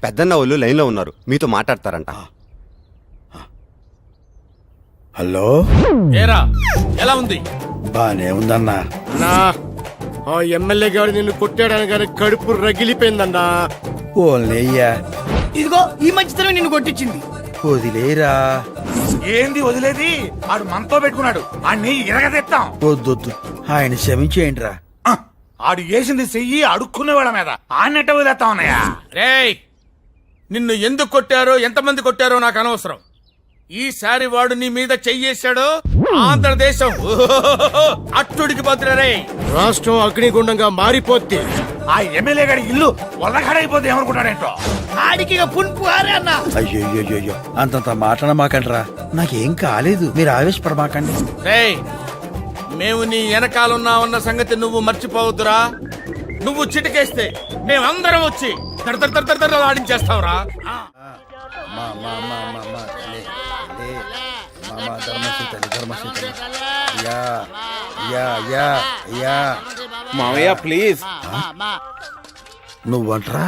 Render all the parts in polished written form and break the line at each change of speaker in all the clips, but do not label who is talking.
పెద్దన్న వాళ్ళు లైన్లో ఉన్నారు, మీతో మాట్లాడతారంట.
హలో,
ఏరా ఎలా ఉంది?
బానే ఉందన్నా.
ఆ ఎమ్మెల్యే గారు నిన్ను కొట్టాడని కానీ కడుపు రగిలిపోయిందన్నా.
ఓన్లయ్యా,
ఇదిగో ఈ మధ్యతరం నిన్ను కొట్టించింది.
వదిలేరా.
ఏంది వదిలేది? ఆడు మనతో పెట్టుకున్నాడు, ఆడిని ఇరగదెత్తాం.
వద్దొద్దు, ఆయన క్షమించేయండి రా.
ఆడు వేసింది చెయ్యి అడుక్కునే వాళ్ళ మీద ఆన్నట్ట వదిలేస్తా ఉన్నాయా? రేయ్, నిన్ను ఎందుకు కొట్టారో ఎంతమంది కొట్టారో నాకు అనవసరం. ఈసారి వాడు నీ మీద చెయ్యేశాడో ఆంధ్రదేశం అట్టుడికి భద్రరే.
రాష్ట్రం అగ్నిగుండంగా మారిపోద్ది.
ఆ ఎమ్మెల్యే గారి ఇల్లు వల్లగాడైపోతే ఏమనుకుంటాడేంటో.
ఆడికి పుంపు ఆరే అన్న.
అయ్యో, అంతంత మాట్లాడమాకండ్రా. నాకేం కాలేదు, మీరు ఆవేశపడమాకండి.
రేయ్, మేము నీ వెనకాలన్నా సంగతి నువ్వు మర్చిపోవద్దురా. నువ్వు చిటికేస్తే మేమందరం వచ్చి ఆడించేస్తావురా.
మామయ్య ప్లీజ్.
నువ్వంట్రా?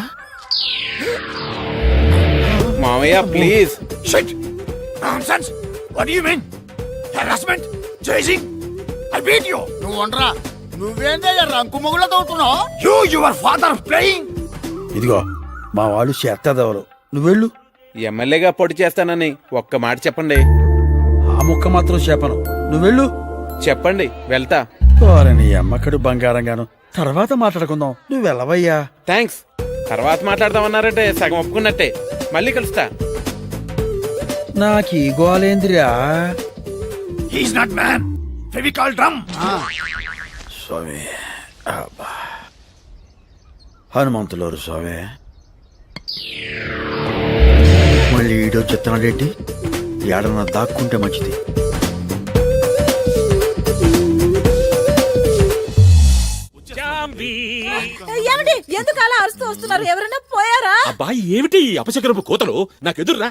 మామయ్య please.
Nonsense! What do you mean? Harassment? Chasing? I beat you!
నువ్వు వంటరా. నువ్వేందే రంకు మొగుళ్ళ తోడుతున్నావు?
Your father playing?
ఇదిగో మా వాళ్ళు చేస్తాదెవరు, నువ్వెళ్ళు.
ఎమ్మెల్యేగా పోటీ చేస్తానని ఒక్క మాట చెప్పండి.
ఆ ముక్క మాత్రం చెప్పను, నువ్వెళ్ళు.
చెప్పండి, వెళ్తా.
నీ అమ్మకడు బంగారంగాను, తర్వాత మాట్లాడుకుందాం. నువ్వు వెళ్ళవయ్యా.
థ్యాంక్స్. తర్వాత మాట్లాడదామన్నారంటే సగం ఒప్పుకున్నట్టే. మళ్ళీ కలుస్తా.
నాకీ గోలేంద్రియా.
He's not man. Fevicol drum.
స్వామి, అబ్బా. హనుమంతులోరు స్వామి. మళ్ళీ ఈడో చెత్తనాడేంటి? ఏడన్నా దాక్కుంటే మంచిది.
ఏమిటి ఎందుకు అలా అరుస్తూ వస్తున్నారు? ఎవరైనా పోయారా?
అబ్బాయి ఏమిటి అపశకరపు కోతలు? నాకు ఎదుర్రా.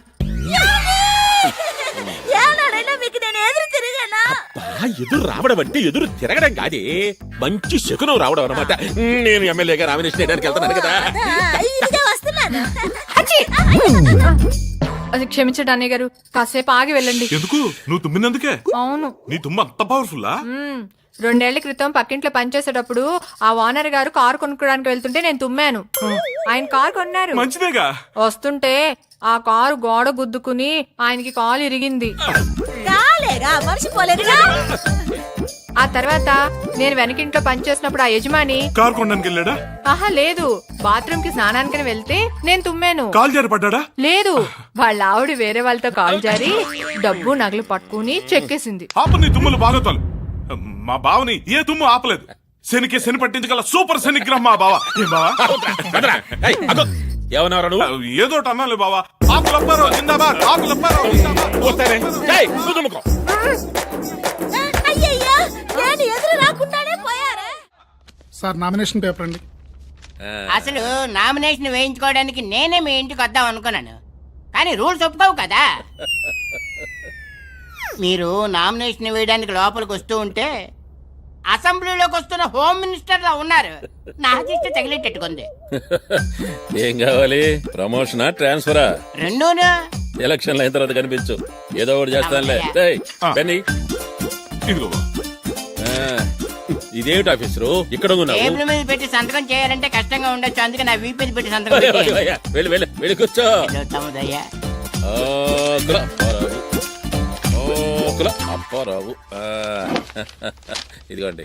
ఏనాడైనా మీకు నేను ఎదురు తిరిగానా?
అబ్బా, ఎదురు రావడం అంటే ఎదురు తిరగడం కాదే, మంచి శకునం రావడం అన్నమాట. నేను ఎమ్మెల్యేగా నామినేషన్ చేయడానికి వెళ్తున్నాను కదా.
ఇదిగే వస్తున్నాను.
అది క్షమించండి అన్నయ్య గారు, కాసేపు ఆగి వెళ్ళండి.
ఎందుకు? నువ్వు తుమ్మినందుకే?
అవును.
నీ తుమ్మ అంత పవర్ఫుల్లా?
2 ఏళ్ల క్రితం పక్కింట్లో పనిచేసేటప్పుడు ఆ ఓనర్ గారు కారు కొనుక్కోడానికి వెళ్తుంటే నేను తుమ్మాను. ఆయన కారు కొన్నారు.
మంచిదేగా.
వస్తుంటే ఆ కారు గోడ గుద్దుకుని ఆయనకి కాలు ఇరిగింది.
కాలేగా మర్చిపోలేదుగా.
ఆ తర్వాత నేను వెనకింట్లో పనిచేసినప్పుడు ఆ యజమాని
కారు కొనడానికి వెళ్ళాడా?
ఆహా లేదు, బాత్రూమ్ కి స్నానానికి వెళ్తే నేను తుమ్మాను.
కాలు జారి పడ్డా?
లేదు, వాళ్ళ ఆవిడ వేరే వాళ్ళతో కాలు జారి డబ్బు నగలు పట్టుకుని చెక్కేసింది.
ఆపు నీ తుమ్ములు బాగోతాలు. మా బావని ఏ తుమ్ము ఆపలేదు. శనికి శని పట్టించగల సూపర్ శనిగ్రహం మా బావ. ఏ బావా?
ఏమన్నారు?
ఏదో అన్నాలి బావా. ఆకులప్పారో జిందాబాద్, ఆకులప్పారో జిందాబాద్.
అయ్యయ్యా, నేను ఎదురు రాకుండానే పోయారా?
సార్ నామినేషన్ పేపర్ అండి.
అసలు నామినేషన్ వేయించుకోవడానికి నేనే మీ ఇంటికి వద్దాం అనుకున్నాను, కానీ రూల్స్ ఒప్పుకోవు కదా. మీరు నామినేషన్ వేయడానికి లోపలికి వస్తూ ఉంటే అసెంబ్లీలోకి వస్తున్న హోమ్ మినిస్టర్ లా ఉన్నారు. నా దిష్టి తగిలేటట్టుకుంది.
ఏం కావాలి? ప్రమోషనా, ట్రాన్స్ఫరా?
రెండూనా?
ఎలక్షన్ అయిన తర్వాత కనిపించు, ఏదో ఒకటి చేస్తానులే. బెన్నీ,
ఇదిగో
ఇదేమిటి ఆఫీసరు ఇక్కడ ఉన్నావు?
టేబుల్ మీద పెట్టి సంతకం చేయాలంటే కష్టంగా ఉండొచ్చు, అందుకే నా వీపీ పెట్టి సంతకం పెట్టాను.
వెళ్ళి వెళ్ళి వెళ్ళి కూర్చో.
తమ్ముదయ్యా,
అప్పారావు, ఇదిగోండి.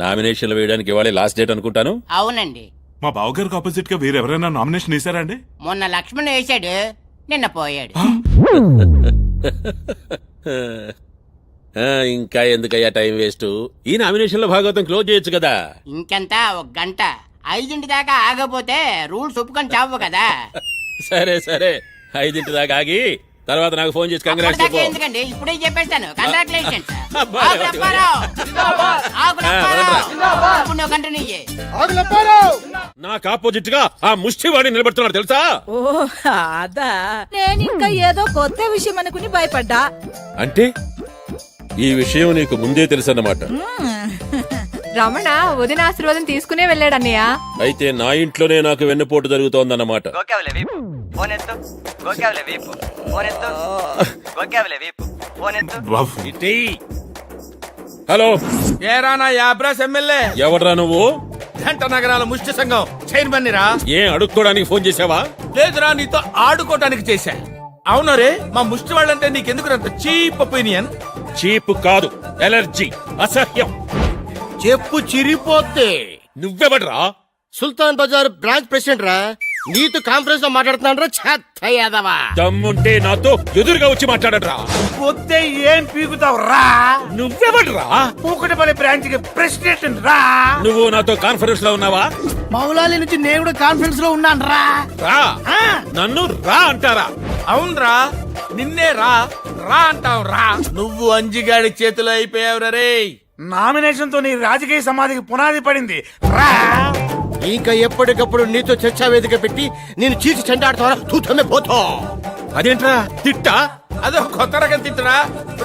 నామినేషన్లు వేయడానికి ఇవాళ లాస్ట్ డేట్ అనుకుంటాను.
అవునండి.
మా బావగారికి ఆపోజిట్ గా వేరెవరైనా నామినేషన్ వేసారా అండి?
మొన్న లక్ష్మణ్ వేసాడు, నిన్న పోయాడు.
ఇంకా ఎందుకయ్యా టైం వేస్ట్? ఈ నామినేషన్ లో భాగవతం క్లోజ్ చేయొచ్చు కదా.
ఇంకెంత, 1 గంట. 5 దాకా ఆగపోతే రూల్స్ ఒప్పుకొని చావు కదా.
సరే సరే, 5 దాకా ఆగి తర్వాత నాకు ఫోన్ చేసి కంగ్రాట్స్ చెప్పు.
ఎందుకండి ఇప్పుడే చెప్పేస్తాను. కంగ్రాచులేషన్స్.
నాకు ఆపోజిట్ గా ఆ ముష్టివాడి నిలబడుతున్నాడు తెలుసా?
ఓ అదా, నేను ఇంకా ఏదో కొత్త విషయం అనుకుని భయపడ్డా.
అంటే ఈ విషయం నీకు ముందే తెలుసు అన్నమాట.
రమణ వదిన ఆశీర్వాదం తీసుకునే వెళ్ళాడన్నయ్య.
అయితే నా ఇంట్లోనే నాకు వెన్నుపోటు జరుగుతోందన్నమాట. ఇటీ. హలో,
ఏరా నా యాబ్రాస్ ఎమ్మెల్యే,
ఎవడ్రా నువ్వు?
జంట నగరాల ముష్టి సంఘం చైర్మన్ రా.
ఏం అడుక్కోడానికి ఫోన్ చేసావా?
లేదురా, నీతో ఆడుకోవటానికి చేశా. అవునరే, మా ముష్టి వాళ్ళంటే నీకెందుకు అంత చీప్ ఒపీనియన్?
చీప్ కాదు, ఎలర్జీ, అసహ్యం.
చెప్పు చిరిపోతే.
నువ్వెవడ్రా?
సుల్తాన్ బజార్ బ్రాంచ్ ప్రెసిడెంట్ రా. నీతో కాన్ఫరెన్స్ లో మాట్లాడుతున్నాను రా. చెత్త యాదవా.
దమ్ముంటే నాతో ఎదురుగా వచ్చి మాట్లాడరా.
వస్తే ఏం పీకుతావు రా?
నువ్వెవడ్రా?
పూకటపల్లి బ్రాంచ్ కి ప్రెసిడెంట్ రా.
నువ్వు నాతో కాన్ఫరెన్స్ లో ఉన్నావా?
మౌలాలి నుంచి నేను కూడా కాన్ఫరెన్స్ లో ఉన్నాను రా.
రా. నన్ను రా అంటారా?
అవునరా, నిన్నే రా రా అంటావు రా. నువ్వు అంజిగాడి చేతిలో అయిపోయావు రే. నామినేషన్ తో నీ రాజకీయ సమాధికి పునాది పడింది రా.
ఇంకా ఎప్పటికప్పుడు నీతో చర్చా వేదిక పెట్టి నేను చీచి చెండాడుతావా? తూతమే పోతా.
అదేంట్రా తిట్టా?
అదో కొత్త రకం తిట్టురా.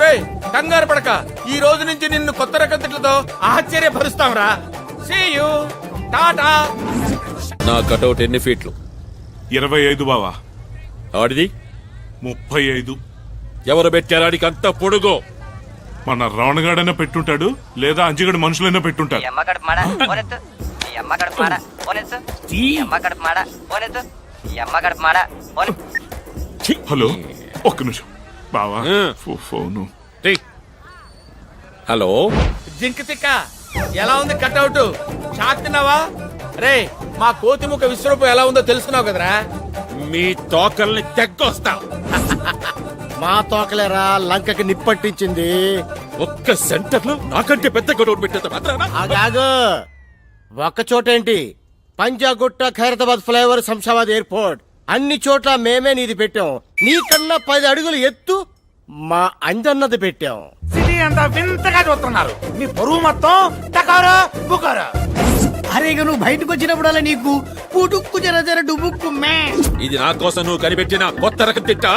రేయ్, కంగారు పడక, ఈ రోజు నుంచి నిన్ను కొత్త రకం తిట్లతో ఆశ్చర్యపరుస్తాం రా. See you, tata.
నా కటౌట్ ఎన్ని ఫీట్లు?
25 బావా.
ఆడిది
35.
ఎవరు పెట్టారాడికి అంత పొడుగు?
మన రావణగాడైనా పెట్టుంటాడు, లేదా అంజిగడు మనుషులైనా పెట్టుంటారు. హలో, ఒక్క నిమిషం బావా. ఫోను.
హలో,
జింక తిక్క, ఎలా ఉంది కట్అవుట్? షాక్ తిన్నావా? రే, మా కోతిముఖ విశ్వరూపం ఎలా ఉందో తెలుసుకున్నావు కదరా.
మీ తోకల్ని తెగ్గొస్తాం.
మా తోకలేరా లంకకి నిప్పట్టించింది.
ఒక్క సెంటర్ లో నాకంటే పెద్ద కటౌట్ పెట్టేంత మాత్రాన
ఆగాగు. ఒక్క చోటేంటి, పంజాగుట్ట, ఖైరతాబాద్ ఫ్లైఓవర్, శంషాబాద్ ఎయిర్పోర్ట్, అన్ని చోట్ల మేమే నీది పెట్టాం. నీకన్నా 10 అడుగులు ఎత్తు మా అంజన్నది పెట్టాం.
సిటీ అంతా వింతగా చూస్తున్నారు. నీ బరువు మొత్తం టకారా బుకారా.
అరే ఇక నువ్వు బయటకు వచ్చినప్పుడల్లా నీకు పుటుక్కు జర జర డుబుక్కు మే.
ఇది నా కోసం నువ్వు కనిపెట్టిన కొత్త రకం తిట్టా?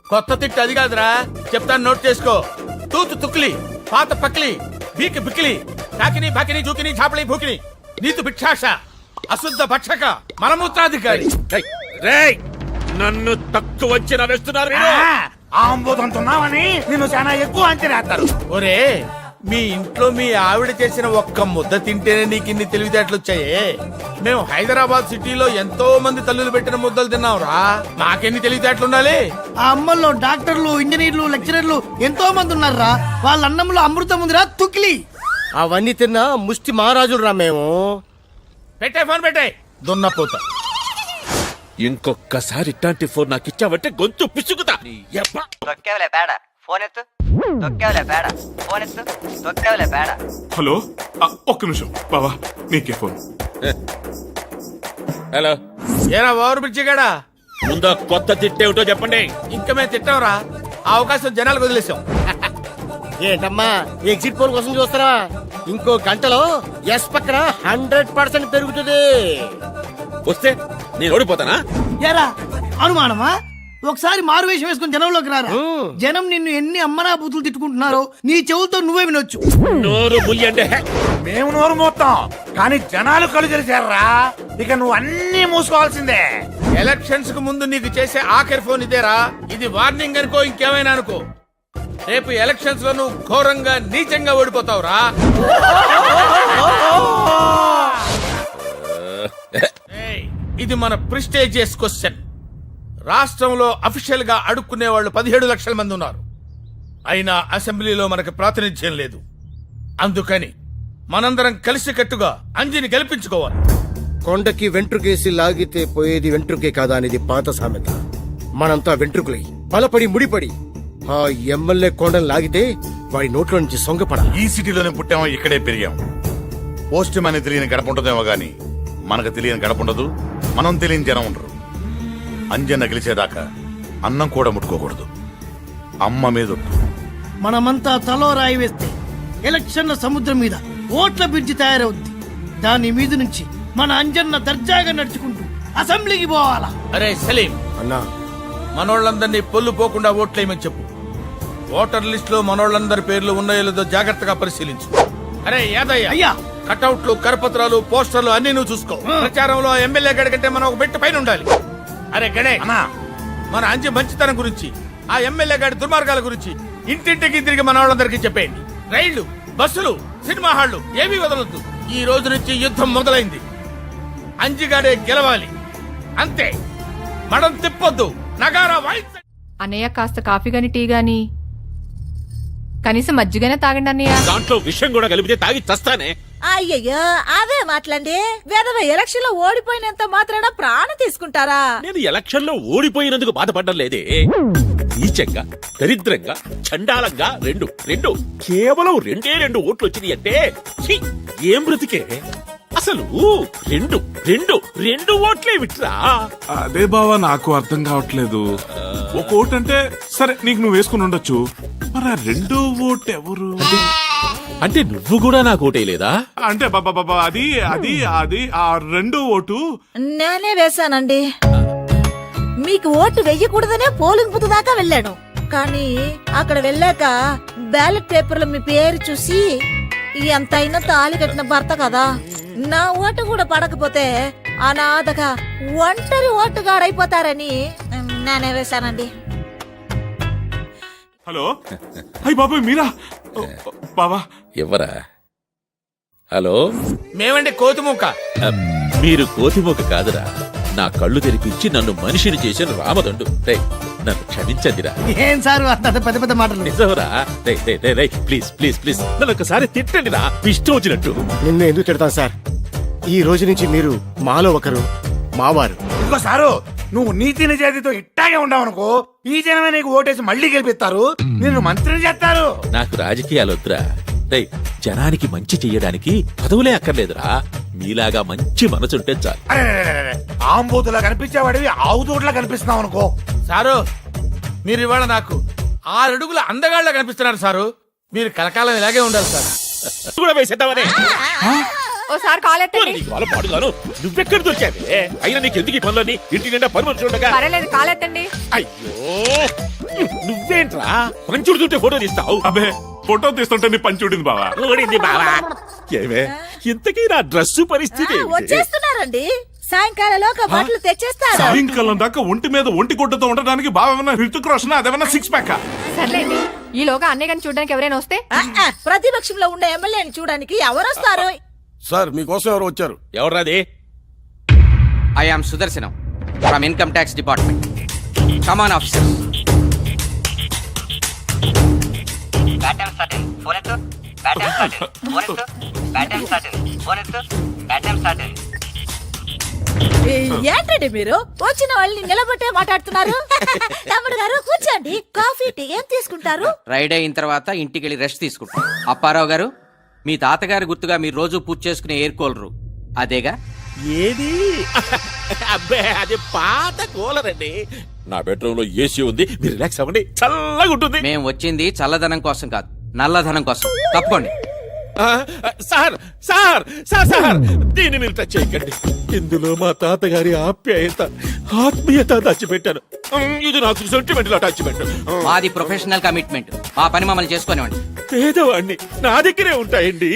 కొత్త తిట్టు అది కాదురా, చెప్తాను, నోట్ చేసుకో. తూతు తుక్లి, పాత పక్లి, బీకి బిక్లి, కాకిని బాకిని జూకిని ఛాపలి భూకిని, నీతు భిక్షాష, అశుద్ధ భక్షక, మలమూత్రాధికారి.
రేయ్, నన్ను తక్కువ అంచనా వేస్తున్నారు మీరు.
ఆంబోదంతున్నావని నిన్ను చాలా ఎక్కువ అంచనా వేస్తారు. ఒరే, మీ ఇంట్లో మీ ఆవిడ చేసిన ఒక్క ముద్ద తింటేనే నీకు ఇన్ని తెలివితేటలు వచ్చాయే. మేము హైదరాబాద్ సిటీలో ఎంతో మంది తల్లులు పెట్టిన ముద్దలు తిన్నాంరా. మాకెన్ని తెలివితేటలు ఉండాలి?
ఆ అమ్మల్లో డాక్టర్లు, ఇంజనీర్లు, లెక్చరర్లు ఎంతో మంది ఉన్నారా. వాళ్ళ అన్నంలో అమృతం ఉందిరా తుక్లి.
అవన్నీ తిన్నా ముష్టి మహారాజులు రా మేము.
పెట్టే ఫోన్ పెట్టే, దున్నపోత.
ఇంకొక్కసారి ఇట్లాంటి ఫోన్ నాకు ఇచ్చావంటే గొంతు పిసుకుతా.
హలో, ఒక్క నిమిషం బావా, నీకే ఫోన్.
హలో,
ఏరా ఓవర్ బ్రిడ్జి గాడా,
ముందా కొత్త తిట్టేమిటో చెప్పండి.
ఇంకా మేము తిట్టాంరా. ఆ అవకాశం జనాలకు వదిలేసాం.
ఏంటమ్మా ఎగ్జిట్ పోల్ కోసం చూస్తారా? ఇంకో గంటలో ఎస్ పక్కన 100% పెరుగుతుంది.
వస్తే నేను ఓడిపోతానా?
ఎరా అనుమానమా? ఒకసారి మారువేషం వేసుకుని జనంలోకి రారా. జనం నిన్ను ఎన్ని అమ్మనా బూతులు తిట్టుకుంటున్నారో నీ చెవులతో నువ్వే వినొచ్చు.
నోరు ముయ్యండి.
మేము నోరు మోస్తాం, కానీ జనాలు కళ్ళు తెరిచారా. ఇక నువ్వు అన్ని మూసుకోవాల్సిందే. ఎలక్షన్స్ కు ముందు నీకు చేసే ఆఖరి ఫోన్ ఇదేరా. ఇది వార్నింగ్ అనుకో, ఇంకేమైనా అనుకో. రేపు ఎలక్షన్స్ లో నువ్వు ఘోరంగా నీచంగా ఓడిపోతావురా. ఇది మన ప్రిస్టేజియస్ క్వశ్చన్. రాష్ట్రంలో అఫీషియల్ గా అడుక్కునే వాళ్ళు 17 లక్షల మంది ఉన్నారు. అయినా అసెంబ్లీలో మనకు ప్రాతినిధ్యం లేదు. అందుకని మనందరం కలిసికట్టుగా అంజిని గెలిపించుకోవాలి.
కొండకి వెంట్రుకేసి లాగితే పోయేది వెంట్రుకే కాదా అనేది పాత సామెత. మనంతా వెంట్రుకులై బలపడి ముడిపడి ఆ ఎమ్మెల్యే కొండను లాగితే వాడి నోట్లో నుంచి సొంగపడ.
ఈ సిటీలోనే పుట్టామో, ఇక్కడే పెరిగాం. పోస్ట్ మ్యాన్ తెలియని గడప ఉంటుందేమో గాని మనకు తెలియని గడప ఉండదు, మనం తెలియని జనం ఉండరు. అంజన్న గెలిచేదాకా అన్నం కూడా ముట్టుకోకూడదు. అమ్మ మీద
మనమంతా తలో రాయి వేస్తే ఎలక్షన్ల సముద్రం మీద ఓట్ల బ్రిడ్జి తయారవుద్ది. దాని మీద నుంచి మన అంజన్న దర్జాగా నడుచుకుంటూ అసెంబ్లీకి పోవాలా.
అరే సలీం
అన్నా,
మనోళ్ళందరినీ పొల్లు పోకుండా ఓట్లేయమని చెప్పు. ఓటర్ లిస్ట్ లో మనోళ్ళందరి పేర్లు ఉన్నాయో లేదో జాగ్రత్తగా పరిశీలించు. అరే యాదయ్య,
అయ్యా
కటౌట్లు కరపత్రాలు పోస్టర్లు అన్ని నువ్వు చూసుకో. ప్రచారంలో ఎమ్మెల్యే గడి కంటే మనం ఒక బెట్ట పైన ఉండాలి. అరే గడే మన అంజి మంచితనం గురించి, ఆ ఎమ్మెల్యే గారి దుర్మార్గాల గురించి ఇంటింటికి తిరిగి మన వాళ్ళందరికీ చెప్పేయండి. రైళ్లు, బస్సులు, సినిమా హాళ్లు ఏమీ వదలొద్దు. ఈ రోజు నుంచి యుద్ధం మొదలైంది. అంజిగాడే గెలవాలి, అంతే. మడం తిప్పొద్దు, నగారా వాయించండి.
అన్నయ్య కాస్త కాఫీ గాని టీ గాని కనీసం మజ్జిగనే తాగండి అన్నయ్య.
దాంట్లో విషయం కూడా కలిపితే తాగి చస్తానే.
అయ్యయ్యో అవే మాట్లాడి వేదవ ఎలక్షన్ లో ఓడిపోయినంత మాత్రాన ప్రాణం తీసుకుంటారా?
నేను ఎలక్షన్ లో ఓడిపోయినందుకు బాధపడ్డం లేదే. నీచంగా, దరిద్రంగా, చండాలంగా రెండు కేవలం రెండు ఓట్లు వచ్చినాయి అంటే ఛీ, ఏం బ్రతికే అసలు. రెండు ఓట్లే విట్రా.
అదే బావా నాకు అర్థం కావట్లేదు. ఒక ఓటు అంటే సరే నీకు నువ్వు వేసుకుని ఉండొచ్చు, మరి ఆ రెండో ఓటు ఎవరు?
అంటే నువ్వు కూడా నాకు ఓటేయలేదా?
అంటే బాబా అది అది అది ఆ రెండో ఓటు
నేనే వేశానండి. మీకు ఓటు వెయ్యకూడదనే పోలింగ్ బూత్ దాకా వెళ్ళాను. కానీ అక్కడ వెళ్ళాక బ్యాలెట్ పేపర్లో మీ పేరు చూసి ఎంతైనా తాళి కట్టిన భర్త కదా, నా ఓటు కూడా పడకపోతే అనాథగా ఒంటరి ఓటుగాడైపోతారని నేనే వేశానండి.
హలో అయ్యి బాబాయ్ మీరా? బాబా
ఎవరా? హలో,
మేమండి కోతిముక్క.
మీరు కోతిమోక కాదురా, నా కళ్ళు తెరిపించి నన్ను మనిషిని చేసిన రామదండు. రేయ్, నన్ను క్షమించండిరా.
ఏం సార్ అంత పెద్ద పెద్ద మాటలు?
నిజంరా. ప్లీజ్ ప్లీజ్ ప్లీజ్ నన్ను ఒకసారి తిట్టండి రా, ఇష్టం వచ్చినట్టు.
నిన్ను ఎందుకు తిడతాను సార్? ఈ రోజు నుంచి మీరు మాలో ఒకరు, మావారు.
ఇంకో సారు, నువ్వు నీతి నిజాయితీతో ఇట్టాగే ఉండవనుకో, ఈ జనమే నీకు ఓటేసి మళ్ళీ గెలిపిస్తారు, నిన్ను మంత్రిని చేస్తారు.
నాకు రాజకీయాలు వద్దురా. రేయ్, జనానికి మంచి చెయ్యడానికి పదవులే అక్కర్లేదురా, మీలాగా మంచి మనసుంటే చాలు.
ఆంబూతులా కనిపించేవాడివి ఆవుతోట్లా కనిపిస్తున్నావు అనుకో. సారు, మీరు ఇవాళ నాకు 6 అడుగుల అందగాళ్ళ కనిపిస్తున్నారు సారు. మీరు కలకాలం ఇలాగే ఉండాలి సార్.
కూడా వేసేద్దామనే.
ఓసారి కాల్ ఎత్తండి.
నీకు వాళ్ళ పాడుగాను నువ్వెక్కడ దొరికావే? అయినా నీకు ఎందుకు ఈ పనులని? ఇంటి నిండా పనులు చూడగా.
పర్వాలేదు, కాల్ ఎత్తండి.
అయ్యో, నువ్వేంట్రా పంచుడుతుంటే ఫోటో తీస్తావు?
అబే ఫోటో తీస్తుంటే నీ పని చూడింది బావా.
ఊడింది బావా. ఏమే ఇంతకీ నా డ్రెస్సు పరిస్థితి ఏమిటి?
వచ్చేస్తున్నారండి, సాయంకాలంలోగా బట్టలు తెచ్చేస్తారు.
సాయంకాలం దాకా ఒంటి మీద ఒంటి గుడ్డతో ఉండడానికి బావ ఏమన్నా హృతిక్ రోషన్, అదేమన్నా సిక్స్ ప్యాక్?
సర్లేండి, ఈలోగా అన్నయ్య గారిని చూడడానికి ఎవరైనా వస్తే?
ప్రతిపక్షంలో ఉండే ఎమ్మెల్యేని చూడడానికి ఎవరొస్తారు?
సార్ మీకోసం ఎవరు వచ్చారు?
ఎవరాది?
I am Sudarshanam from income tax department. Come on officer.
ఏంటండి మీరు వచ్చిన వాళ్ళని నిలబట్టే మాట్లాడుతున్నారు? తమ్ముడు గారు కూర్చోండి, కాఫీ టీ ఏం తీసుకుంటారు?
రైడ్ అయిన తర్వాత ఇంటికి వెళ్ళి రెస్ట్ తీసుకుంటాం. అప్పారావు గారు, మీ తాతగారి గుర్తుగా మీరు రోజు పూజ చేసుకునే ఎయిర్ కూలరు అదేగా?
ఏది? అబ్బే, అది పాత కూలర్ అండి. నా బెడ్రూమ్ లో ఏసీ ఉంది, మీరు రిలాక్స్ అవ్వండి, చల్లగా ఉంటుంది.
మేము వచ్చింది చల్లదనం కోసం కాదు, నల్లధనం కోసం. తప్పకోండి.
సార్ సార్ సార్ సార్ దీన్ని మీరు టచ్ చేయకండి. ఇందులో మా తాతగారి ఆత్మీయత దాచిపెట్టాను. ఇది నాకు సెంటిమెంట్ లో టచ్ పెట్టాను.
మాది ప్రొఫెషనల్ కమిట్మెంట్, మా పని మమ్మల్ని చేసుకోనివ్వండి.
పేదవాడిని, నా దగ్గరే ఉంటాయండి.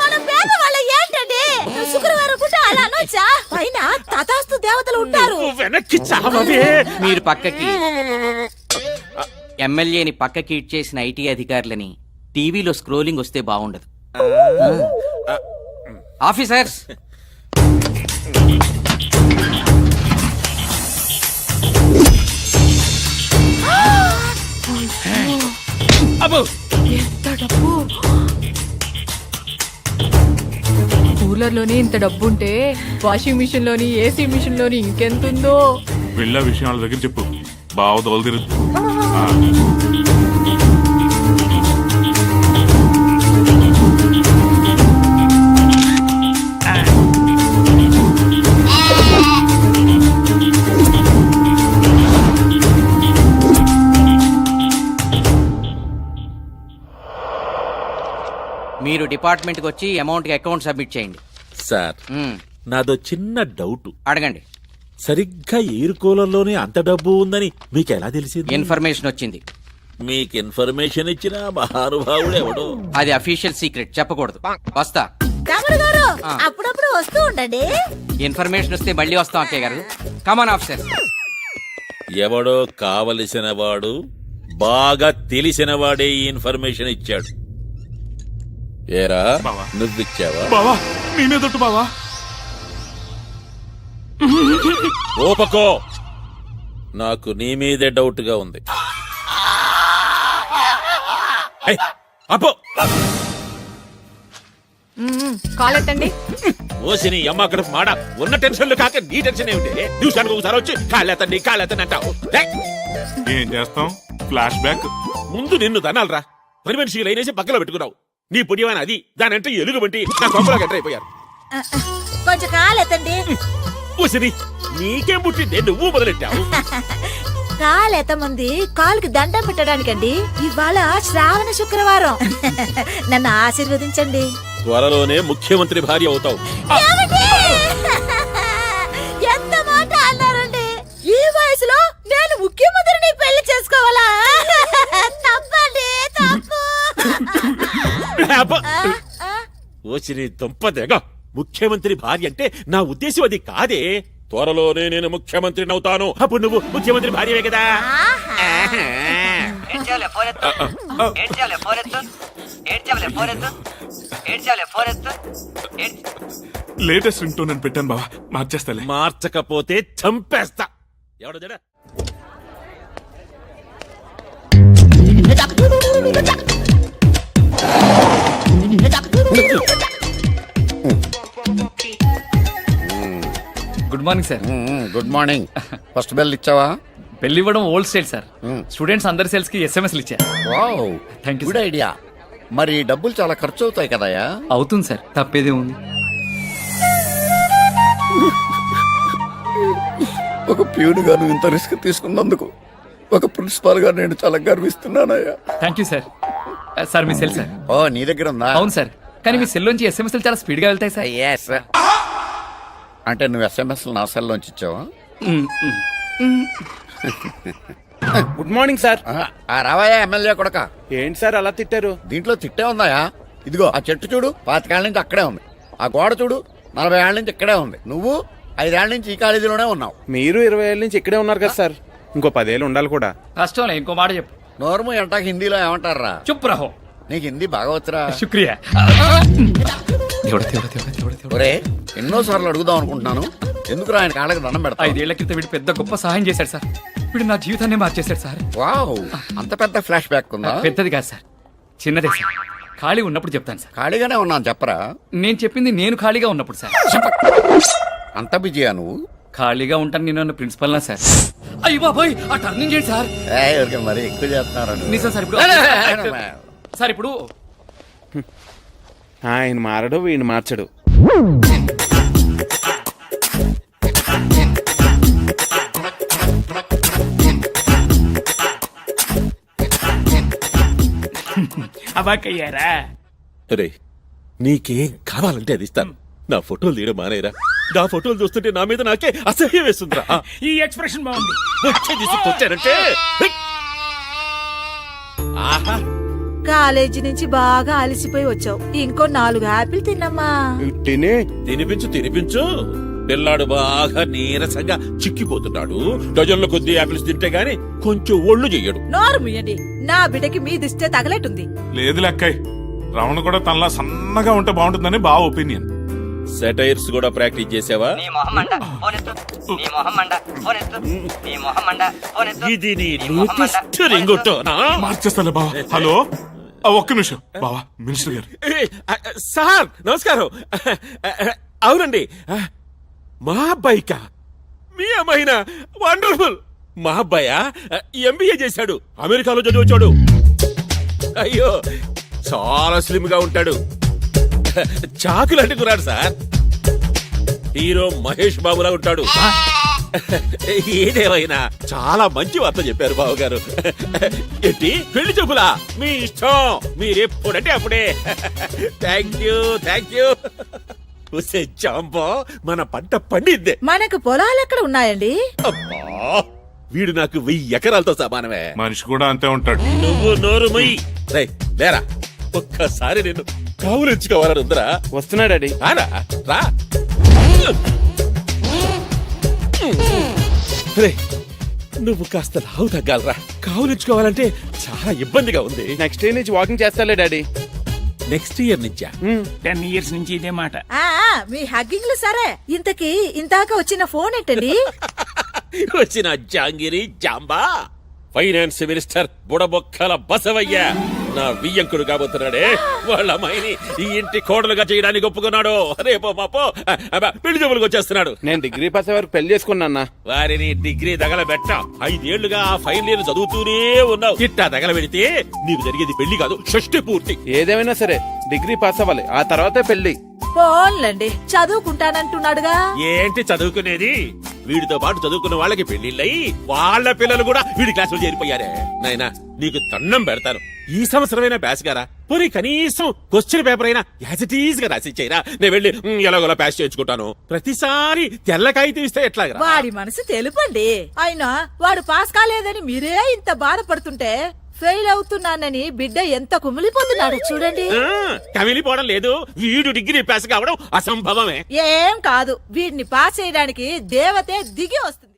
మన పేదవాళ్ళ ఏంటండి? శుక్రవారం పూట అలా అనొచ్చా? పైన తథాస్తు దేవతలు ఉంటారు.
వెనక్కి చావవే.
మీరు పక్కకి ఎమ్మెల్యేని పక్కకి ఇచ్చేసిన ఐటీ అధికారులని టీవీలో స్క్రోలింగ్ వస్తే బాగుండదు. ఆఫీసర్స్,
ఎంత డబ్బు! కూలర్ లోని ఇంత డబ్బు ఉంటే వాషింగ్ మిషన్ లోని, ఏసీ మిషన్ లోని ఇంకెంతుందో.
వెళ్ళ విషయాల దగ్గర చెప్పు, బావ దోలు తిరుగు.
మీరు డిపార్ట్మెంట్కి వచ్చి అమౌంట్కి అకౌంట్ సబ్మిట్ చేయండి.
సార్, నాదో చిన్న డౌట్.
అడగండి.
సరిగ్గా ఎయిర్ కూలర్లోనే అంత డబ్బు ఉందని మీకు ఎలా తెలిసింది?
ఇన్ఫర్మేషన్ వచ్చింది.
మీకు ఇన్ఫర్మేషన్ ఇచ్చిన మహానుభావుడు ఎవడో.
అది అఫీషియల్ సీక్రెట్, చెప్పకూడదు. వస్తా.
తమ్ముడు గారు అప్పుడప్పుడు వస్తూ ఉండండి.
ఇన్ఫర్మేషన్ వస్తే మళ్ళీ వస్తాం అక్కయ్య గారు. కమాన్ ఆఫీసర్.
ఎవడో కావలసిన వాడు, బాగా తెలిసిన వాడే ఈ ఇన్ఫర్మేషన్ ఇచ్చాడు. ఏరా
బావా.
నువ్విచ్చావా?
బావా నేనేదొట్టు బావా.
ఓపకో, నాకు నీ మీదే డౌట్ గా ఉంది. ఏయ్, అప్పో
కాల్ ఎత్తండి.
ఓసిని అమ్మ అక్కడ మాడ ఉన్న టెన్షన్లు కాక నీ టెన్షన్ ఏమిటి? న్యూసానికి ఒకసారి వచ్చి కాళ్ళెత్తండి అంటావు. ఏయ్,
ఏం చేస్తాం, ఫ్లాష్ బ్యాక్.
ముందు నిన్ను తనాలరా. పని మనిషి లైనేసి పక్కలో పెట్టుకున్నావు. నీ పుణ్యమైన అది దానంటే ఎలుగు బట్టి నా కొంపలోకి ఎంటర్ అయిపోయారు.
కొంచెం కాలెత్తండి.
ఓసిని నీకేం పుట్టిందే, నువ్వు మొదలెట్టావు.
కాలెత్తమంది కాలుకి దండం పెట్టడానికండి. ఇవాళ శ్రావణ శుక్రవారం. నన్ను ఆశీర్వదించండి.
త్వరలోనే ముఖ్యమంత్రి భార్య అవుతావు.
ఏమండి? ఎంత మాట అన్నారండి? ఈ వయసులో నేను ముఖ్యమంత్రిని పెళ్లి చేసుకోవాలా? తప్పండి, తప్పు.
ఓసిని దుంపదేగా, ముఖ్యమంత్రి భార్య అంటే నా ఉద్దేశం అది కాదే. త్వరలోనే నేను ముఖ్యమంత్రిని అవుతాను. అప్పుడు నువ్వు ముఖ్యమంత్రి భార్యవే కదా.
లేటెస్ట్ రింగ్ టోన్ అని పెట్టాను బావా, మార్చేస్తాలే.
మార్చకపోతే చంపేస్తా. ఎవడో జడ
good morning sir.
Good morning. First bell ఇచ్చావా?
పెళ్లి ఇవ్వడం ఓల్డ్ స్టైల్ సార్. స్టూడెంట్స్ అందరి సేల్స్ కి ఎస్ఎంఎస్లు ఇచ్చారు.
Wow,
thank you.
Good idea. మరి డబ్బులు చాలా ఖర్చు అవుతాయి కదయా?
అవుతుంది సార్, తప్పేదే ఉంది.
ఒక ప్యూన్ గా నువ్వు ఇంత రిస్క్ తీసుకున్నందుకు ఒక ప్రిన్సిపాల్ గా నేను చాలా గర్విస్తున్నానయ్యా.
Thank you sir. సార్ మీ సెల్ సార్.
ఓ, నీ దగ్గర ఉందా?
అవును సార్, కానీ మీ సెల్ నుంచి ఎస్ఎంఎస్లు చాలా స్పీడ్ గా వెళ్తాయి సార్.
Yes. అంటే నువ్వు ఎస్ఎంఎస్ నా సెల్ నుంచి ఇచ్చావా?
Good morning sir.
రావాయా ఎమ్మెల్యే కొడక.
ఏంటి సార్ అలా తిట్టారు?
దీంట్లో తిట్టే ఉందాయా? ఇదిగో ఆ చెట్టు చూడు, 25 ఏళ్ల నుంచి అక్కడే ఉంది. ఆ గోడ చూడు, 40 ఏళ్ల నుంచి ఇక్కడే ఉంది. నువ్వు 5 ఏళ్ల నుంచి ఈ కాలేజీలోనే ఉన్నావు.
మీరు 20 ఏళ్ళ నుంచి ఇక్కడే ఉన్నారు కదా సార్. ఇంకో 10 ఏళ్ళు ఉండాలి కూడా.
కష్టంలే, ఇంకో మాట చెప్పు.
నోర్ము ఎంటాక హిందీలో ఏమంటారా?
చుప్ రహో.
నీకు హిందీ బాగా వచ్చరా?
శుక్రియా.
ఒరే, ఎన్నోసార్లు అడుగుదాం అనుకుంటున్నాను, ఎందుకు ఆయన కాళ్ళకి దండం పెడతా?
5 ఏళ్ల క్రితం వీడు పెద్ద గొప్ప సహాయం చేశాడు సార్. వీడు నా జీవితాన్ని మార్చేశాడు సార్.
వావ్, అంత పెద్ద ఫ్లాష్ బ్యాక్ ఉందా?
పెద్దది కాదు సార్, చిన్నదే సార్. ఖాళీ ఉన్నప్పుడు చెప్తాను సార్.
ఖాళీగానే ఉన్నాను చెప్పరా?
నేను చెప్పింది నేను ఖాళీగా ఉన్నప్పుడు సార్.
అంత బిజీయా నువ్వు?
ఖాళీగా ఉంటాను నేను అన్న ప్రిన్సిపల్ నా సార్. అయ్యో బాబాయ్, ఆ టర్నింగ్ చేయండి సార్.
ఎవరికి మరి ఎక్కువ చేస్తున్నారు
నిజం సార్. ఇప్పుడు సార్, ఇప్పుడు
ఆయన మారడు, వీడిని మార్చడు.
అబాకయ్యారా?
రే, నీకేం కావాలంటే అది ఇస్తాను. నా ఫోటోలు తీయడం మానేరా. నా ఫోటోలు చూస్తుంటే నా మీద నాకే అసహ్యం వేస్తుందిరా.
ఈ ఎక్స్ప్రెషన్ బాగుంది.
వచ్చే తీసుకొచ్చానంటే ఆహా,
కాలేజీ నుంచి బాగా అలసిపోయి వచ్చావు. ఇంకో 4 యాపిల్ తిన్నమ్మా.
తినిపించు. పిల్లాడు బాగా నీరసంగా చిక్కిపోతున్నాడు. డజన్ల కొద్ది యాపిల్స్ తింటే గాని కొంచెం ఒళ్ళు చెయ్యడు.
నోరు ముయ్యండి, నా బిడ్డకి మీ దిష్టే తగలట్టుంది.
లేదు లెక్కయ్, రమణ కూడా తనలా సన్నగా ఉంటే బాగుంటుందని బావ ఒపీనియన్.
సెటైర్స్ కూడా ప్రాక్టీస్ చేసావా? ఇది నీ లేటెస్ట్ రింగుటోనా?
మార్చేస్తాలే బావ. హలో, ఒక్క నిమిషం బావా. మినిస్టర్ గారు.
సార్ నమస్కారం. అవునండి, మా అబ్బాయికా? మీ అమ్మాయినా? వండర్ఫుల్. మా అబ్బాయా ఎంబీఏ చేశాడు, అమెరికాలో చదివచ్చాడు. అయ్యో, చాలా స్లిమ్ గా ఉంటాడు. చాకులాంటి కురాడు సార్. హీరో మహేష్ బాబులా ఉంటాడు. ఏదేమైనా చాలా మంచి వార్త చెప్పారు బావగారు. ఏంటి, పెళ్లి చూపులా? మీ ఇష్టం, మీరెప్పుడంటే అప్పుడే. Thank you. జాంబో, మన పంట పండిద్దే.
మనకు పొలాలు ఎక్కడ ఉన్నాయండి?
అబ్బా, వీడు నాకు 1000 ఎకరాలతో సమానమే.
మనిషి కూడా అంతే ఉంటాడు.
నువ్వు నోరు మొయ్యి. రేయ్, లేరా, ఒక్కసారి నేను కావులించుకోవాలని ఉందరా.
వస్తున్నాడండి.
రారా, రా. రేయ్, నువ్వు కాస్త లావు తగ్గాలరా. కావులించుకోవాలంటే చాలా ఇబ్బందిగా ఉంది.
నెక్స్ట్ డే నుంచి వాకింగ్ చేస్తాలే డాడీ.
నెక్స్ట్ ఇయర్ నుంచా?
10 years నుంచి ఇదే మాట.
మీ హగ్గింగ్లు సరే, ఇంతకీ ఇందాక వచ్చిన ఫోన్ ఏంటండి?
వచ్చిన జాంగిరి జాంబా ఫైనాన్స్ మినిస్టర్ బుడబొక్కల బసవయ్య నా వియ్యంకుడు కాబోతున్నాడే. వాళ్ళ అమ్మాయిని ఈ ఇంటి కోడలుగా చేయడానికి ఒప్పుకున్నాడు. రేపో మాపో పెళ్లి జబ్బులకు వచ్చేస్తున్నాడు.
నేను డిగ్రీ పాస్ వరకు పెళ్లి చేసుకున్నా.
వారిని డిగ్రీ తగలబెట్ట 5 ఏళ్లుగా ఫైనల్ ఇయర్ చదువుతూనే ఉన్నావు. ఇట్టా తగలబెడితే నీకు జరిగేది పెళ్లి కాదు, షష్టి పూర్తి.
ఏదేమైనా సరే డిగ్రీ పాస్ అవ్వాలి, ఆ తర్వాతే పెళ్లి.
ఫోన్లండి, చదువుకుంటానంటున్నాడుగా.
ఏంటి చదువుకునేది? వీడితో పాటు చదువుకున్న వాళ్ళకి పెళ్లిళ్ళయి వాళ్ళ పిల్లలు కూడా వీడి క్లాసులో చేరిపోయారే. నాయనా, నీకు దండం పెడతాను, ఈ సంవత్సరమైనా పాస్ గారా. పోనీ కనీసం క్వశ్చన్ పేపర్ అయినా యాజ్ ఇట్ ఈజ్ గా రాసిచ్చేయరా. నేను వెళ్ళి ఎలాగోలా పాస్ చేయించుకుంటాను. ప్రతిసారి తెల్లకాయితీ ఇస్తే ఎట్లాగరా?
వాడి మనసు తెలుపండి. అయినా వాడు పాస్ కాలేదని మీరే ఇంత బాధపడుతుంటే ఫెయిల్ అవుతున్నానని బిడ్డ ఎంత కుమిలిపోతున్నాడు చూడండి.
కమిలిపోవడం లేదు, వీడు డిగ్రీ పాస్ కావడం అసంభవమే.
ఏం కాదు, వీడిని పాస్ చేయడానికి దేవతే దిగి వస్తుంది.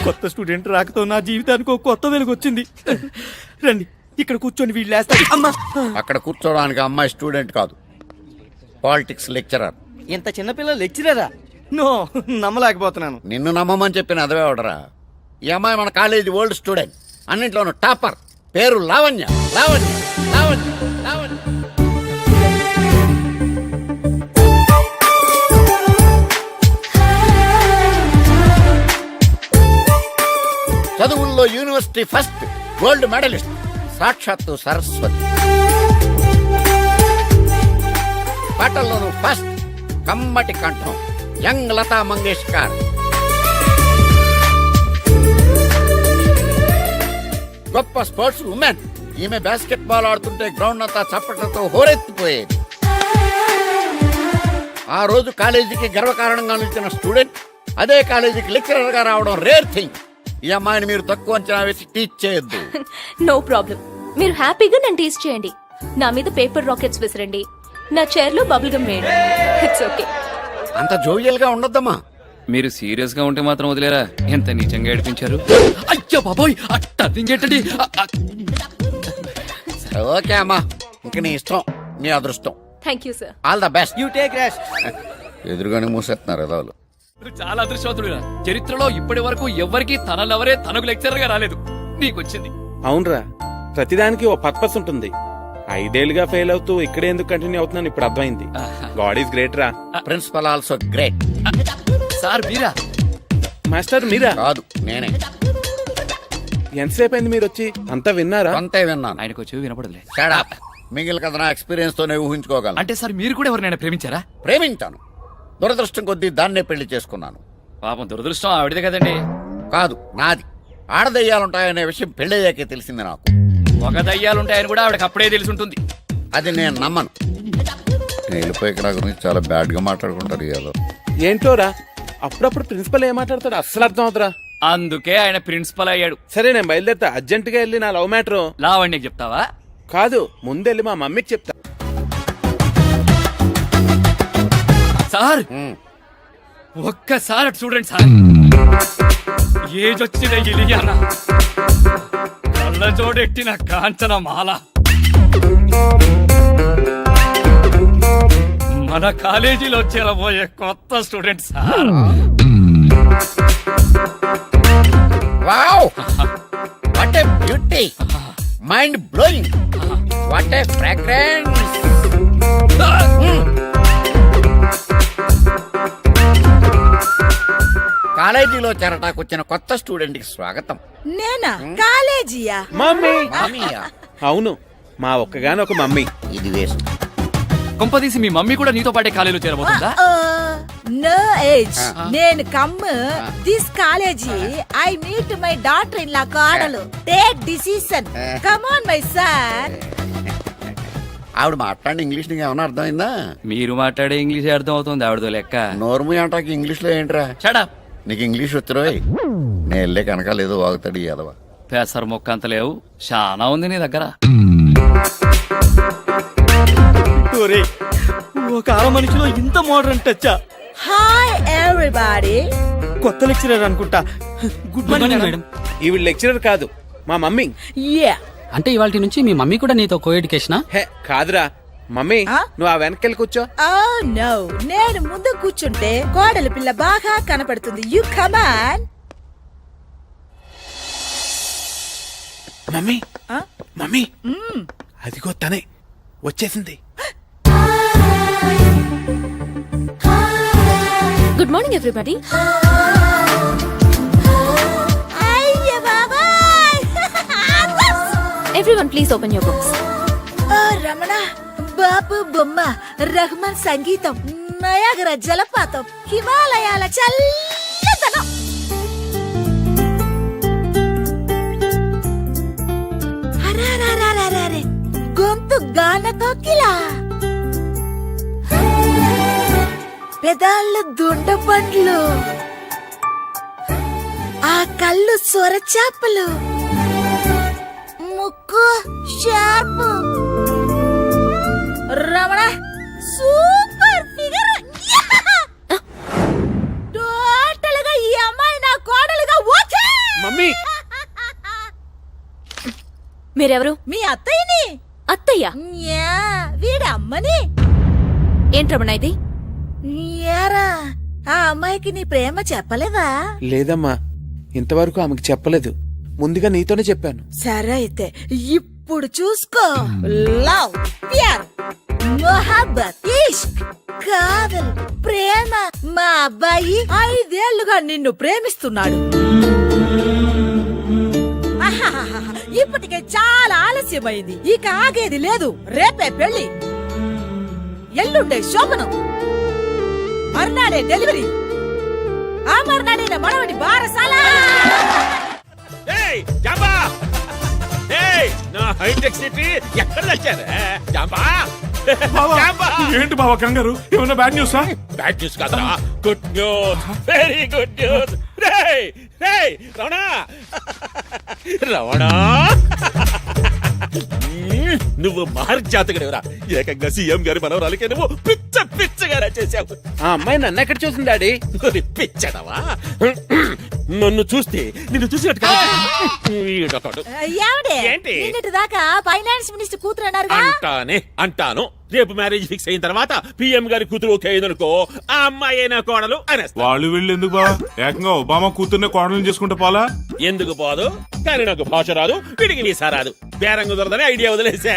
కొత్త స్టూడెంట్ రాకతో నా జీవితానికి ఒక కొత్త వెలుగు వచ్చింది. రండి, ఇక్కడ కూర్చొని వీళ్ళు లేస్తారు. అమ్మా,
అక్కడ కూర్చోడానికి అమ్మాయి స్టూడెంట్ కాదు, పాలిటిక్స్ లెక్చరర్.
ఇంత చిన్నపిల్ల లెక్చరరా? నో, నమ్మలేకపోతున్నాను.
నిన్ను నమ్మమని చెప్పిన అదవే అవడరా. ఈ అమ్మాయి మన కాలేజీ ఓల్డ్ స్టూడెంట్, అన్నింట్లోనూ టాపర్. పేరు లావణ్య. లావణ్య లావణ్య లావణ్య. చదువుల్లో యూనివర్సిటీ ఫస్ట్, గోల్డ్ మెడలిస్ట్, సాక్షాత్తు సరస్వతి. పాటల్లోనూ ఫస్ట్, కమ్మటి కంఠం, యంగ్ లతా మంగేష్కర్. గొప్ప స్పోర్ట్స్ ఉమెన్. ఈమె బాస్కెట్ బాల్ ఆడుతుంటే గ్రౌండ్ అంతా చప్పట్లతో హోరెత్తిపోయేది. ఆ రోజు కాలేజీకి గర్వకారణంగా నిలిచిన స్టూడెంట్ అదే కాలేజీకి లెక్చరర్ గా రావడం రేర్ థింగ్. ఈ అమ్మాయిని మీరు తక్కువ అంచనా వేసి టీచ్ చేయొద్దు.
నో ప్రాబ్లం, మీరు హ్యాపీగా నన్ను టీచ్ చేయండి. నా మీద పేపర్ రాకెట్స్ విసిరండి, నా చైర్ లో బబుల్ గమ్ వేయండి. It's okay.
అంత జోవియల్ గా ఉండొద్దమ్మా.
మీరు సీరియస్ గా ఉంటే మాత్రం వదిలేరా? ఎంత నీచంగా ఏడిపించారు. అయ్యో బాబోయ్, అట్టండి.
ఓకే అమ్మా, ఇంక నీ ఇష్టం, నీ అదృష్టం.
Thank you sir.
All the best.
You take rest.
ఎదురుగానే మూసేస్తున్నారు ఎదవలు.
చాలా అదృష్టవంతుడు. చరిత్రలో ఇప్పటి వరకు ఎవరికి తనలెవరే తనకు లెక్చరర్ గా రాలేదు, నీకొచ్చింది. అవునరా, ప్రతిదానికి ఓ పర్పస్ ఉంటుంది. 5 ఏళ్లుగా ఫెయిల్ అవుతూ ఇక్కడే ఎందుకు కంటిన్యూ అవుతున్నాను ఇప్పుడు అర్థమైంది. గాడ్ ఈస్ గ్రేట్ రా.
Principal also great.
సార్ మీరా? మాస్టర్ మీరా?
కాదు, నేనే.
ఎంతసేపు అయింది మీరు వచ్చి? అంతా విన్నారా?
అంతే విన్నాను.
ఆయనకు వచ్చి వినపడలే.
Shut up. మిగిలిన కథ నా ఎక్స్పీరియన్స్ తోనే ఊహించుకోగలను.
అంటే సార్ మీరు కూడా ఎవరినైనా ప్రేమించారా?
ప్రేమించాను, దురదృష్టం కొద్దీ దాన్నే పెళ్లి చేసుకున్నాను.
పాపం దురదృష్టం ఆవిడదే కదండి.
కాదు, నాది. ఆడదయ్యాలుంటాయనే విషయం పెళ్ళయ్యాకే తెలిసింది నాకు.
ఒక దయ్యాలుంటాయని కూడా ఆవిడకి అప్పుడే తెలిసి ఉంటుంది.
అది నేను నమ్మను. నేను వెళ్ళిపోయి ఇక్కడ గురించి చాలా బ్యాడ్ గా మాట్లాడుకుంటారు ఏదో.
ఏంటోరా, అప్పుడప్పుడు ప్రిన్సిపల్ ఏం మాట్లాడతాడు అస్సలు అర్థం అవుతురా. అందుకే ఆయన ప్రిన్సిపల్ అయ్యాడు. సరే, నేను బయలుదేరుతా. అర్జెంట్ గా వెళ్ళి నా లవ్ మ్యాటర్ లావణ్యకి చెప్తావా? కాదు, ముందెళ్ళి మా మమ్మీకి చెప్తా. సార్, ఒక్కసారి అటు చూడండి సార్. ఏజ్ వచ్చిన ఇలియానా, కళ్ళ జోడెట్టిన కాంచన మాల, మన కాలేజీలో చేరబోయే కొత్త student sir.
Wow, what a beauty, mind blowing, what a fragrance. కాలేజీలో చేరటాకు వచ్చిన కొత్త స్టూడెంట్ కి స్వాగతం.
నేనా? కాలేజీయా?
మమ్మీ.
మామయ్య.
అవును, మా ఒక్కగాని ఒక మమ్మీ.
ఇది వేస్ట్.
కొంపదీసి మీ మమ్మీ కూడా నీతో పాటే కాలేజీలో చేరబోతుందా?
నో ఏజ్ నేను come this college I meet my daughter in law కోడలు take decision come on my son.
ఆవిడ మాట్లాడిన ఇంగ్లీష్ నీకు ఏమన్నా అర్థమైందా?
మీరు మాట్లాడే ఇంగ్లీష్ అర్థం అవుతుంది ఆవిడతో లెక్క.
నోర్ము అంటాకి ఇంగ్లీష్ లో ఏంట్రా?
షడప్.
నీకు ఇంగ్లీష్ వచ్చిరోయ్? నేను వెళ్ళే కనుక లేదు వాగుతాడు ఈ ఎదవ.
పెసర మొక్క అంత లేవు, చాలా ఉంది నీ దగ్గర.
ఒక ఆర మనిషిలో ఇంత మోడర్న్ టచ్చా?
Hi everybody.
కొత్త లెక్చరర్ అనుకుంటా. Good morning madam.
ఈవిడ లెక్చరర్ కాదు, మా మమ్మీ.
యా
అంటే ఇవాళ నుంచి మీ మమ్మీ కూడా నీతో కో ఎడ్యుకేషనా? కాదురా మమ్మీ, నువ్వు ఆ వెనకెళ్ళి కూర్చో.
ఓ నో, నేను ముందు కూర్చుంటే కోడలి పిల్ల బాగా కనపడుతుంది. You come on.
Mummy mummy, అదిగో తనే వచ్చేసింది.
Good morning everybody.
అయ్య బాబాయ్.
Everyone please open your books.
ఓ రమణ, బాపు బొమ్మ, రహమాన్ సంగీతం, నయాగర జలపాతం, హిమాలయాల చల్లదనం. అరెరెరెరెరెరె, గొంతు గానతో కిలా, పెదాళ్ళు దుండ పండ్లు, ఆ కళ్ళు సొరచాపలు, ముక్కు sharp. Ramana super figure. Total గా ఈ అమ్మాయి నా కోడలుగా ఓకే.
మమ్మీ
మీరెవరు?
మీ అత్తయ్యని.
అత్తయ్య?
యా, వీడి అమ్మని.
ఏంటి రమణ ఇది?
యారా, ఆ అమ్మాయికి నీ ప్రేమ చెప్పలేదా?
లేదమ్మా, ఇంతవరకు ఆమెకు చెప్పలేదు. ముందుగా నీతోనే చెప్పాను.
సరే అయితే ఇప్పుడు చూసుకో. లవ్, ప్యార్, మొహబ్బత్, ఇష్క్, కాదల్, ప్రేమ. మా అబ్బాయి 5 ఏళ్లుగా నిన్ను ప్రేమిస్తున్నాడు. ఆహాహాహా, ఇప్పటికే చాలా ఆలస్యమైంది. ఇక ఆగేది లేదు. రేపే పెళ్లి, ఎల్లుండే శోభనం, మర్నాడే డెలివరీ, ఆ మర్నాడే నా మనవడి బారసాల.
నా హైటెక్ సిటీ ఎక్కడ వచ్చారా?
ఏంటి బావా కంగారు? ఏమన్నా బ్యాడ్ న్యూసా?
బ్యాడ్ న్యూస్ కాదురా, good news, very good news. Ramana Ramana, నువ్వు మహర్జాతకుడివరా. ఏకంగా సీఎం గారి మనవరాలికే నువ్వు పిచ్చ పిచ్చగా చేశావు.
ఆ అమ్మాయి నన్ను ఎక్కడ చూసింది డాడీ?
పిచ్చదవా? నన్ను చూస్తే నిన్ను చూసినట్టు ఏంటి?
నిన్నటి దాకా ఫైనాన్స్ మినిస్టర్ కూతురు అన్నారు.
అంటాను. రేపు మ్యారేజ్ ఫిక్స్ అయిన తర్వాత పిఎం గారి కూతురు ఓకే అయిందనుకో, ఆ అమ్మాయి అయినా కోడలు అనేస్తా.
వాళ్ళు వీళ్ళు ఎందుకు బావా? ఏకంగా ఒబామా కూతుర్నే కోడలు చేసుకుంటే పోలా?
ఎందుకు పోదు? కానీ నాకు భాష రాదు, వీడికి వీసా రాదు. బేరం కుదరదని ఐడియా వదిలేసా.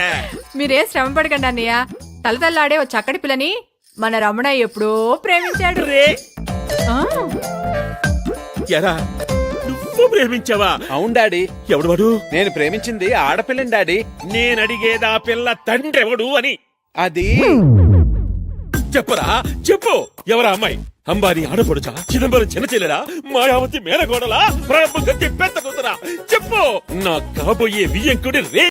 మీరేం శ్రమ పడకండి అన్నయ్య. తలతల్లాడే ఓ చక్కటి పిల్లని మన రమణయ్య ఎప్పుడో ప్రేమించాడు.
ఎరా, నువ్వు ప్రేమించావా?
అవును డాడీ.
ఎవడు వాడు?
నేను ప్రేమించింది ఆడపిల్లని డాడీ.
నేనడిగేదా పిల్ల తండ్రి ఎవడు అని.
అది
చెప్పరా, చెప్పు. ఎవరా అమ్మాయి? అంబానీ ఆడపడుచా? చిదంబరం చిన్న చెల్లెరా? మాయావతి మేనగోడలా? ప్రణబ్ గట్టి పెద్ద కూతురా? చెప్పు. నా కాబోయే వియ్యంకుడి రే